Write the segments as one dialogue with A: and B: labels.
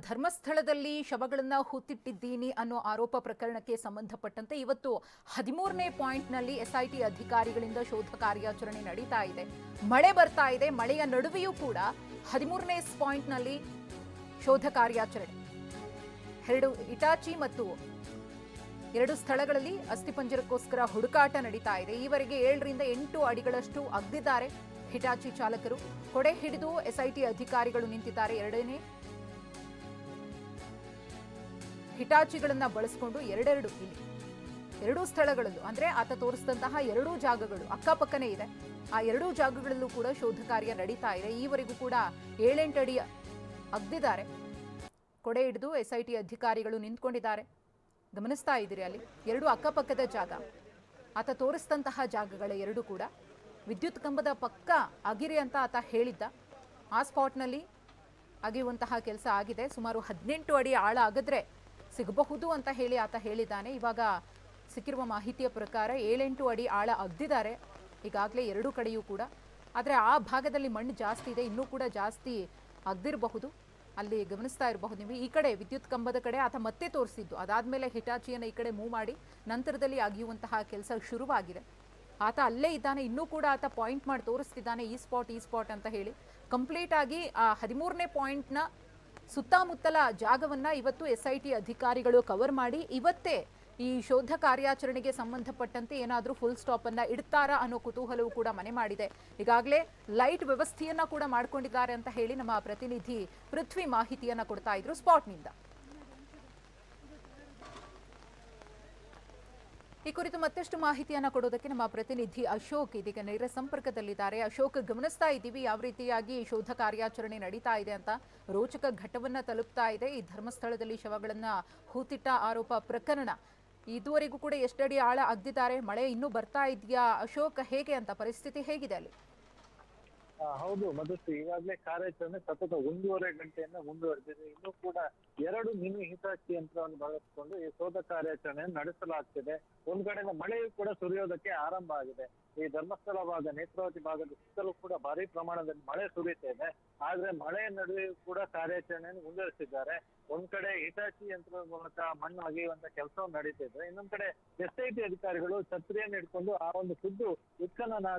A: ಧರ್ಮಸ್ಥಳದಲ್ಲಿ ಶವಗಳನ್ನ ಹೂತಿಟ್ಟಿದ್ದೀನಿ ಅನ್ನೋ ಆರೋಪ ಪ್ರಕರಣಕ್ಕೆ ಸಂಬಂಧಪಟ್ಟಂತೆ ಇವತ್ತು 13ನೇ ಪಾಯಿಂಟ್ನಲ್ಲಿ ಎಸ್ಐಟಿ ಅಧಿಕಾರಿಗಳಿಂದ ಶೋಧ ಕಾರ್ಯಾಚರಣೆ ನಡೀತಾ ಇದೆ. ಮಳೆ ಬರ್ತಾ ಇದೆ. ಮಳೆಯ ನಡುವೆಯೂ ಕೂಡ 13ನೇ ಪಾಯಿಂಟ್ನಲ್ಲಿ ಶೋಧ ಕಾರ್ಯಾಚರಣೆ. ಇಟಾಚಿ ಮತ್ತು 2 ಸ್ಥಳಗಳಲ್ಲಿ ಅಸ್ಥಿಪಂಜರಕ್ಕೋಸ್ಕರ ಹುಡುಕಾಟ ನಡೀತಾ ಇದೆ. ಈವರೆಗೆ 7 ರಿಂದ 8 ಅಡಿಗಳಷ್ಟು ಅಗ್ದಿದ್ದಾರೆ ಹಿಟಾಚಿ ಚಾಲಕರು. ಕೊಡೆ ಹಿಡಿದು ಎಸ್ಐಟಿ ಅಧಿಕಾರಿಗಳು ನಿಂತಿದ್ದಾರೆ. ಎರಡನೇ ಹಿಟಾಚಿಗಳನ್ನ ಬಳಸಿಕೊಂಡು ಎರಡೂ ಸ್ಥಳಗಳಲ್ಲೂ ಅಂದ್ರೆ ಆತ ತೋರಿಸಿದಂತಹ 2 ಜಾಗಗಳು ಅಕ್ಕಪಕ್ಕನೇ ಇದೆ. ಆ 2 ಜಾಗಗಳಲ್ಲೂ ಕೂಡ ಶೋಧ ಕಾರ್ಯ ನಡೀತಾ ಇದೆ. ಈವರೆಗೂ ಕೂಡ 7-8 ಅಡಿ ಅಗ್ದಿದ್ದಾರೆ. ಕೊಡೆ ಹಿಡಿದು ಎಸ್ಐಟಿ ಅಧಿಕಾರಿಗಳು ನಿಂತ್ಕೊಂಡಿದ್ದಾರೆ. ಗಮನಿಸ್ತಾ ಇದ್ದೀರಿ, ಅಲ್ಲಿ 2 ಅಕ್ಕಪಕ್ಕದ ಜಾಗ, ಆತ ತೋರಿಸಿದಂತಹ ಜಾಗಗಳ 2 ಕೂಡ ವಿದ್ಯುತ್ ಕಂಬದ ಪಕ್ಕ ಅಗಿರಿ ಅಂತ ಆತ ಹೇಳಿದ್ದ. ಆ ಸ್ಪಾಟ್ನಲ್ಲಿ ಅಗಿಯುವಂತಹ ಕೆಲಸ ಆಗಿದೆ. ಸುಮಾರು 18 ಅಡಿ ಆಳ ಅಗದ್ರೆ ಸಿಗಬಹುದು ಅಂತ ಹೇಳಿ ಆತ ಹೇಳಿದ್ದಾನೆ. ಇವಾಗ ಸಿಕ್ಕಿರುವ ಮಾಹಿತಿಯ ಪ್ರಕಾರ 7-8 ಅಡಿ ಆಳ ಅಗ್ದಿದ್ದಾರೆ ಈಗಾಗಲೇ 2 ಕಡೆಯೂ ಕೂಡ. ಆದರೆ ಆ ಭಾಗದಲ್ಲಿ ಮಣ್ಣು ಜಾಸ್ತಿ ಇದೆ, ಇನ್ನೂ ಕೂಡ ಜಾಸ್ತಿ ಅಗ್ದಿರಬಹುದು. ಅಲ್ಲಿ ಗಮನಿಸ್ತಾ ಇರಬಹುದು ನೀವು. ಈ ಕಡೆ ವಿದ್ಯುತ್ ಕಂಬದ ಕಡೆ ಆತ ಮತ್ತೆ ತೋರಿಸಿದ್ದು, ಅದಾದ್ಮೇಲೆ ಹಿಟಾಚಿಯನ್ನು ಈ ಕಡೆ ಮೂವ್ ಮಾಡಿ ನಂತರದಲ್ಲಿ ಅಗಿಯುವಂತಹ ಕೆಲಸ ಶುರುವಾಗಿದೆ. ಆತ ಅಲ್ಲೇ ಇದ್ದಾನೆ, ಇನ್ನೂ ಕೂಡ ಆತ ಪಾಯಿಂಟ್ ಮಾಡಿ ತೋರಿಸ್ತಿದ್ದಾನೆ, ಈ ಸ್ಪಾಟ್ ಅಂತ ಹೇಳಿ. ಕಂಪ್ಲೀಟ್ ಆಗಿ ಆ 13ನೇ ಪಾಯಿಂಟ್ನ ಸುತ್ತಮುತ್ತಲ ಜಾಗವನ್ನ ಇವತ್ತು ಎಸ್ಐಟಿ ಅಧಿಕಾರಿಗಳು ಕವರ್ ಮಾಡಿ ಇವತ್ತೇ ಈ ಶೋಧ ಕಾರ್ಯಾಚರಣೆಗೆ ಸಂಬಂಧಪಟ್ಟಂತೆ ಏನಾದರೂ ಫುಲ್ ಸ್ಟಾಪ್ ಅನ್ನ ಇಡ್ತಾರಾ ಅನ್ನೋ ಕುತೂಹಲವು ಕೂಡ ಮನೆ ಮಾಡಿದೆ. ಈಗಾಗಲೇ ಲೈಟ್ ವ್ಯವಸ್ಥೆಯನ್ನ ಕೂಡ ಮಾಡ್ಕೊಂಡಿದ್ದಾರೆ ಅಂತ ಹೇಳಿ ನಮ್ಮ ಪ್ರತಿನಿಧಿ ಪೃಥ್ವಿ ಮಾಹಿತಿಯನ್ನ ಕೊಡ್ತಾ ಇದ್ರು ಸ್ಪಾಟ್ನಿಂದ. ಈ ಕುರಿತು ಮತ್ತಷ್ಟು ಮಾಹಿತಿಯನ್ನ ಕೊಡೋದಕ್ಕೆ ನಮ್ಮ ಪ್ರತಿನಿಧಿ ಅಶೋಕ್ ಇದೀಗ ನೇರ ಸಂಪರ್ಕದಲ್ಲಿದ್ದಾರೆ. ಅಶೋಕ್, ಗಮನಿಸ್ತಾ ಇದ್ದೀವಿ ಯಾವ ರೀತಿಯಾಗಿ ಶೋಧ ಕಾರ್ಯಾಚರಣೆ ನಡೀತಾ ಇದೆ ಅಂತ. ರೋಚಕ ಘಟ್ಟವನ್ನ ತಲುಪ್ತಾ ಇದೆ ಈ ಧರ್ಮಸ್ಥಳದಲ್ಲಿ ಶವಗಳನ್ನ ಹೂತಿಟ್ಟ ಆರೋಪ ಪ್ರಕರಣ. ಇದುವರೆಗೂ ಕೂಡ ಎಷ್ಟಡಿ ಆಳ ಅಗ್ದಿದ್ದಾರೆ? ಮಳೆ ಇನ್ನೂ ಬರ್ತಾ ಇದೆಯಾ ಅಶೋಕ್? ಹೇಗೆ ಅಂತ, ಪರಿಸ್ಥಿತಿ ಹೇಗಿದೆ ಅಲ್ಲಿ?
B: ಹೌದು ಮಧುಶ್ರೀ, ಈಗಾಗಲೇ ಕಾರ್ಯಾಚರಣೆ ಸತತ 1.5 ಗಂಟೆಯಿಂದ ಮುಂದುವರೆದಿದೆ. ಇನ್ನೂ ಕೂಡ 2 ಮಿನಿ ಹಿಟಾಚಿ ಯಂತ್ರವನ್ನು ಬಳಸಿಕೊಂಡು ಈ ಶೋಧ ಕಾರ್ಯಾಚರಣೆಯನ್ನು ನಡೆಸಲಾಗ್ತಿದೆ. ಒಂದ್ ಕಡೆಯಿಂದ ಮಳೆಯೂ ಕೂಡ ಸುರಿಯೋದಕ್ಕೆ ಆರಂಭ ಆಗಿದೆ. ಈ ಧರ್ಮಸ್ಥಳ ಭಾಗ, ನೇತ್ರಾವತಿ ಭಾಗದ ಸುತ್ತಲೂ ಕೂಡ ಭಾರಿ ಪ್ರಮಾಣದಲ್ಲಿ ಮಳೆ ಸುರಿತಾ ಇದೆ. ಆದ್ರೆ ಮಳೆಯ ನಡುವೆಯೂ ಕೂಡ ಕಾರ್ಯಾಚರಣೆಯನ್ನು ಮುಂದುವರಿಸಿದ್ದಾರೆ. ಒಂದ್ ಕಡೆ ಹಿಟಾಚಿ ಯಂತ್ರದ ಮೂಲಕ ಮಣ್ಣು ಅಗೆಯುವಂತ ಕೆಲಸವನ್ನು ನಡೀತಿದೆ. ಇನ್ನೊಂದ್ ಕಡೆ ಎಸ್ಐಟಿ ಅಧಿಕಾರಿಗಳು ಛತ್ರಿಯನ್ನು ಹಿಡ್ಕೊಂಡು ಆ ಒಂದು ಖುದ್ದು ಉತ್ಖನನ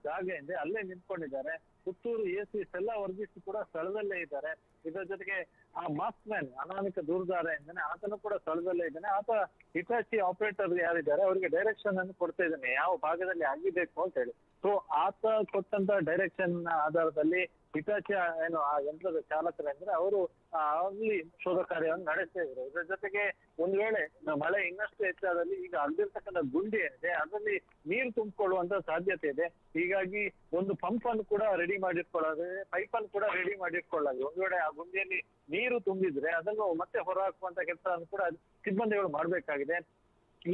B: ಜಾಗ ಇದೆ ಅಲ್ಲೇ ನಿಂತ್ಕೊಂಡಿದ್ದಾರೆ. ಪುತ್ತೂರು ಎಸಿ ಎಲ್ಲ ವರ್ಗೀಸ್ ಕೂಡ ಸ್ಥಳದಲ್ಲೇ ಇದ್ದಾರೆ. ಇದರ ಜೊತೆಗೆ ಆ ಮಾಸ್ಕ್ ಮ್ಯಾನ್ ಅನಾಮಿಕ ದೂರದಾರ ಇದ್ದಾನೆ, ಆತನು ಕೂಡ ಸ್ಥಳದಲ್ಲೇ ಇದ್ದಾನೆ. ಆತ ಹಿಟಾಚಿ ಆಪರೇಟರ್ ಯಾರಿದ್ದಾರೆ ಅವರಿಗೆ ಡೈರೆಕ್ಷನ್ ಅನ್ನು ಕೊಡ್ತಾ ಇದ್ದಾನೆ, ಯಾವ ಭಾಗದಲ್ಲಿ ಆಗಿಬೇಕು ಅಂತ ಹೇಳಿ. ಸೊ ಆತ ಕೊಟ್ಟಂತ ಡೈರೆಕ್ಷನ್ ಆಧಾರದಲ್ಲಿ ಹಿಟಾಚಿ ಏನು ಆ ಯಂತ್ರದ ಚಾಲಕರಂದ್ರೆ ಅವರು ಅಲ್ಲಿ ಶೋಧ ಕಾರ್ಯವನ್ನು ನಡೆಸ್ತಾ ಇದ್ರು. ಇದರ ಜೊತೆಗೆ ಒಂದ್ ವೇಳೆ ಮಳೆ ಇನ್ನಷ್ಟು ಹೆಚ್ಚಾದಲ್ಲಿ ಈಗ ಅಲ್ಲಿರ್ತಕ್ಕಂಥ ಗುಂಡಿ ಏನಿದೆ ಅದರಲ್ಲಿ ನೀರು ತುಂಬಿಕೊಳ್ಳುವಂತ ಸಾಧ್ಯತೆ ಇದೆ. ಹೀಗಾಗಿ ಒಂದು ಪಂಪ್ ಅನ್ನು ಕೂಡ ರೆಡಿ ಮಾಡಿಟ್ಕೊಳ್ಳೋದು, ಪೈಪ್ ಅನ್ನು ಕೂಡ ರೆಡಿ ಮಾಡಿಟ್ಕೊಳ್ಳೋದು. ಒಂದ್ ವೇಳೆ ಆ ಗುಂಡಿಯಲ್ಲಿ ನೀರು ತುಂಬಿದ್ರೆ ಅದನ್ನು ಮತ್ತೆ ಹೊರ ಹಾಕುವಂತ ಕೆಲಸವನ್ನು ಕೂಡ ಸಿಬ್ಬಂದಿಗಳು ಮಾಡ್ಬೇಕಾಗಿದೆ.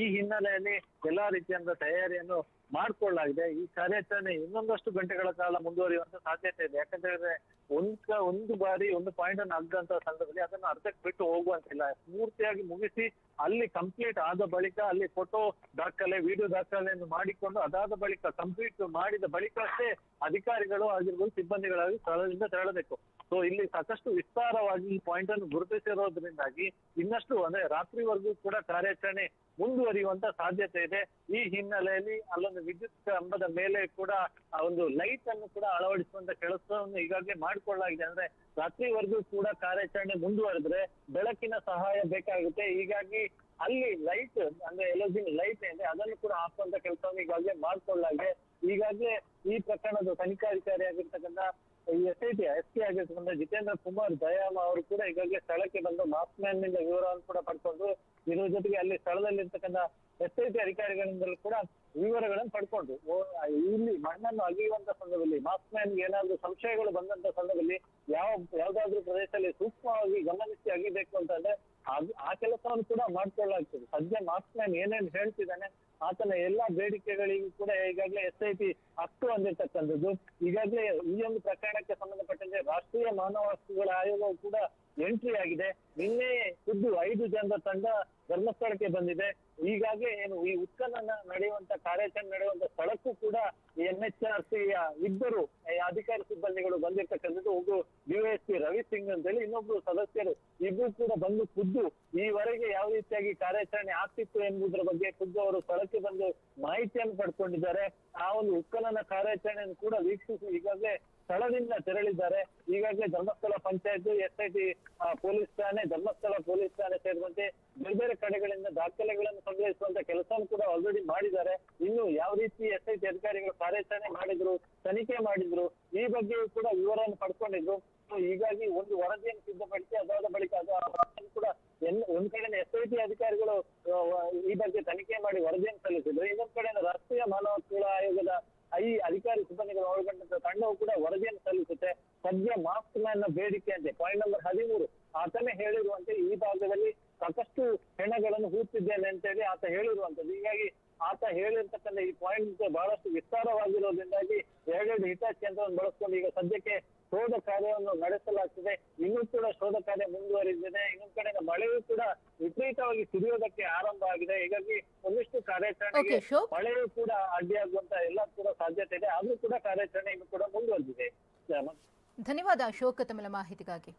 B: ಈ ಹಿನ್ನೆಲೆಯಲ್ಲಿ ಎಲ್ಲಾ ರೀತಿಯಾದ ತಯಾರಿಯನ್ನು ಮಾಡ್ಕೊಳ್ಳಲಾಗಿದೆ. ಈ ಕಾರ್ಯಾಚರಣೆ ಇನ್ನೊಂದಷ್ಟು ಗಂಟೆಗಳ ಕಾಲ ಮುಂದುವರಿಯುವಂತ ಸಾಧ್ಯತೆ ಇದೆ. ಯಾಕಂತ ಹೇಳಿದ್ರೆ ಒಂದು ಬಾರಿ ಒಂದು ಪಾಯಿಂಟ್ ಅನ್ನು ಅಗ್ದಂತ ಸಂದರ್ಭದಲ್ಲಿ ಅದನ್ನು ಅರ್ಧಕ್ಕೆ ಬಿಟ್ಟು ಹೋಗುವಂತಿಲ್ಲ. ಪೂರ್ತಿಯಾಗಿ ಮುಗಿಸಿ ಅಲ್ಲಿ ಕಂಪ್ಲೀಟ್ ಆದ ಬಳಿಕ ಅಲ್ಲಿ ಫೋಟೋ ದಾಖಲೆ, ವಿಡಿಯೋ ದಾಖಲೆಯನ್ನು ಮಾಡಿಕೊಂಡು ಅದಾದ ಬಳಿಕ ಕಂಪ್ಲೀಟ್ ಮಾಡಿದ ಬಳಿಕ ಅಷ್ಟೇ ಅಧಿಕಾರಿಗಳು ಆಗಿರ್ಬೋದು ಸಿಬ್ಬಂದಿಗಳಾಗಿ ಸ್ಥಳದಿಂದ ತೆರಳಬೇಕು. ಸೊ ಇಲ್ಲಿ ಸಾಕಷ್ಟು ವಿಸ್ತಾರವಾಗಿ ಈ ಪಾಯಿಂಟ್ ಅನ್ನು ಗುರುತಿಸಿರೋದ್ರಿಂದಾಗಿ ಇನ್ನಷ್ಟು ಅಂದ್ರೆ ರಾತ್ರಿವರೆಗೂ ಕೂಡ ಕಾರ್ಯಾಚರಣೆ ಮುಂದುವರಿಯುವಂತ ಸಾಧ್ಯತೆ ಇದೆ. ಈ ಹಿನ್ನೆಲೆಯಲ್ಲಿ ಅಲ್ಲೊಂದು ವಿದ್ಯುತ್ ಕಂಬದ ಮೇಲೆ ಕೂಡ ಆ ಒಂದು ಲೈಟ್ ಅನ್ನು ಕೂಡ ಅಳವಡಿಸುವಂತ ಕೆಲಸವನ್ನು ಈಗಾಗಲೇ ಮಾಡಿಕೊಳ್ಳಲಾಗಿದೆ. ಅಂದ್ರೆ ರಾತ್ರಿವರೆಗೂ ಕೂಡ ಕಾರ್ಯಾಚರಣೆ ಮುಂದುವರೆದ್ರೆ ಬೆಳಕಿನ ಸಹಾಯ ಬೇಕಾಗುತ್ತೆ. ಹೀಗಾಗಿ ಅಲ್ಲಿ ಲೈಟ್ ಅಂದ್ರೆ ಎಲೋಜಿನ್ ಲೈಟ್ ಏನಿದೆ ಅದನ್ನು ಕೂಡ ಹಾಕುವಂತ ಕೆಲಸವನ್ನು ಈಗಾಗಲೇ ಮಾಡ್ಕೊಳ್ಳಲಾಗಿದೆ. ಈಗಾಗಲೇ ಈ ಪ್ರಕರಣದ ತನಿಖಾಧಿಕಾರಿ ಆಗಿರ್ತಕ್ಕಂಥ ಎಸ್ಐಟಿ ಎಸ್ಪಿ ಆಗಿರ್ತಕ್ಕಂಥ ಜಿತೇಂದ್ರ ಕುಮಾರ್ ದಯಾಮ ಅವರು ಕೂಡ ಈಗಾಗಲೇ ಸ್ಥಳಕ್ಕೆ ಬಂದು ಮಾಸ್ಕ್ ಮ್ಯಾನ್ ನಿಂದ ವಿವರವನ್ನು ಕೂಡ ಪಡ್ಕೊಂಡು, ಇದ್ರ ಜೊತೆಗೆ ಅಲ್ಲಿ ಸ್ಥಳದಲ್ಲಿ ಇರ್ತಕ್ಕಂಥ ಎಸ್ಐಟಿ ಅಧಿಕಾರಿಗಳಿಂದಲೂ ಕೂಡ ವಿವರಗಳನ್ನು ಪಡ್ಕೊಂಡು ಇಲ್ಲಿ ಮಣ್ಣನ್ನು ಅಗೆಯುವಂತ ಸಂದರ್ಭದಲ್ಲಿ ಮಾಸ್ಕ್ ಮ್ಯಾನ್ಗೆ ಏನಾದ್ರೂ ಸಂಶಯಗಳು ಬಂದಂತ ಸಂದರ್ಭದಲ್ಲಿ ಯಾವ್ದಾದ್ರು ಪ್ರದೇಶದಲ್ಲಿ ಸೂಕ್ಷ್ಮವಾಗಿ ಗಮನಿಸಿ ಅಗಿಬೇಕು ಅಂತಂದ್ರೆ ಆ ಕೆಲಸವನ್ನು ಕೂಡ ಮಾಡ್ಕೊಳ್ಳಲಾಗ್ತದೆ. ಸದ್ಯ ಮಾಸ್ಕ್ ಮ್ಯಾನ್ ಏನೇನು ಹೇಳ್ತಿದ್ದಾನೆ ಆತನ ಎಲ್ಲಾ ಬೇಡಿಕೆಗಳಿಗೂ ಕೂಡ ಈಗಾಗಲೇ ಎಸ್ಐಟಿ ಹಕ್ಕು ಹೊಂದಿರ್ತಕ್ಕಂಥದ್ದು. ಈಗಾಗಲೇ ಈ ಒಂದು ಪ್ರಕರಣಕ್ಕೆ ಸಂಬಂಧಪಟ್ಟಂತೆ ರಾಷ್ಟ್ರೀಯ ಮಾನವ ಹಕ್ಕುಗಳ ಆಯೋಗವು ಕೂಡ ಎಂಟ್ರಿ ಆಗಿದೆ. ನಿನ್ನೆ ಖುದ್ದು 5 ಜನರ ತಂಡ ಧರ್ಮಸ್ಥಳಕ್ಕೆ ಬಂದಿದೆ. ಈಗಾಗಲೇ ಏನು ಈ ಉತ್ಖನನ ನಡೆಯುವಂತ ಕಾರ್ಯಾಚರಣೆ ನಡೆಯುವಂತ ಸ್ಥಳಕ್ಕೂ ಕೂಡ NHRC ಇಬ್ಬರು ಅಧಿಕಾರಿ ಸಿಬ್ಬಂದಿಗಳು ಬಂದಿರ್ತಕ್ಕಂಥದ್ದು. ಒಬ್ರು DYSP ರವಿ ಸಿಂಗ್ ಅಂತೇಳಿ, ಇನ್ನೊಬ್ರು ಸದಸ್ಯರು ಬೇಕಿತ್ತು ಎಂಬುದರ ಬಗ್ಗೆ ಖುದ್ದು ಅವರು ಸ್ಥಳಕ್ಕೆ ಬಂದು ಮಾಹಿತಿಯನ್ನು ಪಡ್ಕೊಂಡಿದ್ದಾರೆ. ಆ ಒಂದು ಉತ್ಖನನ ಕಾರ್ಯಾಚರಣೆಯನ್ನು ಕೂಡ ವೀಕ್ಷಿಸಿ ಈಗಾಗಲೇ ಸ್ಥಳದಿಂದ ತೆರಳಿದ್ದಾರೆ. ಈಗಾಗಲೇ ಧರ್ಮಸ್ಥಳ ಪಂಚಾಯತ್, SIT ಪೊಲೀಸ್ ಠಾಣೆ, ಧರ್ಮಸ್ಥಳ ಪೊಲೀಸ್ ಠಾಣೆ ಸೇರಿದಂತೆ ಬೇರೆ ಬೇರೆ ಕಡೆಗಳಿಂದ ದಾಖಲೆಗಳನ್ನು ಸಂಗ್ರಹಿಸುವಂತ ಕೆಲಸವನ್ನು ಕೂಡ ಆಲ್ರೆಡಿ ಮಾಡಿದ್ದಾರೆ. ಇನ್ನು ಯಾವ ರೀತಿ SIT ಅಧಿಕಾರಿಗಳು ಕಾರ್ಯಾಚರಣೆ ಮಾಡಿದ್ರು, ತನಿಖೆ ಮಾಡಿದ್ರು, ಈ ಬಗ್ಗೆಯೂ ಕೂಡ ವಿವರವನ್ನು ಪಡ್ಕೊಂಡಿದ್ರು. ಹೀಗಾಗಿ ಒಂದು ವರದಿಯನ್ನು ಸಿದ್ಧಪಡಿಸಿ ಅದಾದ ಬಳಿಕ ಅದು ಕೂಡ ಒಂದ್ ಕಡೆ SIT ಅಧಿಕಾರಿಗಳು ಈ ಬಗ್ಗೆ ತನಿಖೆ ಮಾಡಿ ವರದಿಯನ್ನು ಸಲ್ಲಿಸಿದ್ರು. ಇನ್ನೊಂದ್ ಕಡೆ ರಾಷ್ಟ್ರೀಯ ಮಾನವ ಹಕ್ಕುಗಳ ಆಯೋಗದ ಈ ಅಧಿಕಾರಿ ಸಿಬ್ಬಂದಿಗಳು ಒಳಗೊಂಡಂತ ತಂಡವು ಕೂಡ ವರದಿಯನ್ನು ಸಲ್ಲಿಸುತ್ತೆ. ಸದ್ಯ ಮಾಸ್ಕ್ ಮ್ಯಾನ್ ನ ಬೇಡಿಕೆ ಅಂತೆ ಪಾಯಿಂಟ್ ನಂಬರ್ 13 ಆತನೇ ಹೇಳಿರುವಂತೆ ಈ ಭಾಗದಲ್ಲಿ ಸಾಕಷ್ಟು ಹೆಣಗಳನ್ನು ಹೂತಿದ್ದೇನೆ ಅಂತ ಹೇಳಿ ಆತ ಹೇಳಿರುವಂತದ್ದು. ಹೀಗಾಗಿ ಆತ ಹೇಳಿರ್ತಕ್ಕಂಥ ಈ ಪಾಯಿಂಟ್ ಬಹಳಷ್ಟು ವಿಸ್ತಾರವಾಗಿರೋದ್ರಿಂದಾಗಿ ಎರಡೆರಡು ಹಿಟಾಚಿ ಯಂತ್ರವನ್ನು ಬಳಸ್ಕೊಂಡು ಈಗ ಸದ್ಯಕ್ಕೆ ಶೋಧ ಕಾರ್ಯವನ್ನು ನಡೆಸಲಾಗ್ತದೆ. ಇನ್ನೂ ಕೂಡ ಶೋಧ ಕಾರ್ಯ ಮುಂದುವರಿದಿದೆ. ಇನ್ನೊಂದ್ ಕಡೆ ಮಳೆಯೂ ಕೂಡ ವಿಪರೀತವಾಗಿ ಸುರಿಯೋದಕ್ಕೆ ಆರಂಭ ಆಗಿದೆ. ಹೀಗಾಗಿ ಒಂದಿಷ್ಟು ಕಾರ್ಯಾಚರಣೆಗೆ ಮಳೆಯೂ ಕೂಡ ಅಡ್ಡಿಯಾಗುವಂತ ಎಲ್ಲ ಕೂಡ ಸಾಧ್ಯತೆ ಇದೆ. ಆದ್ರೂ ಕೂಡ ಕಾರ್ಯಾಚರಣೆ ಇನ್ನೂ ಕೂಡ ಮುಂದುವರೆದಿದೆ.
A: ಧನ್ಯವಾದ ಅಶೋಕ್ ತಮ್ಮ ಮಾಹಿತಿಗಾಗಿ.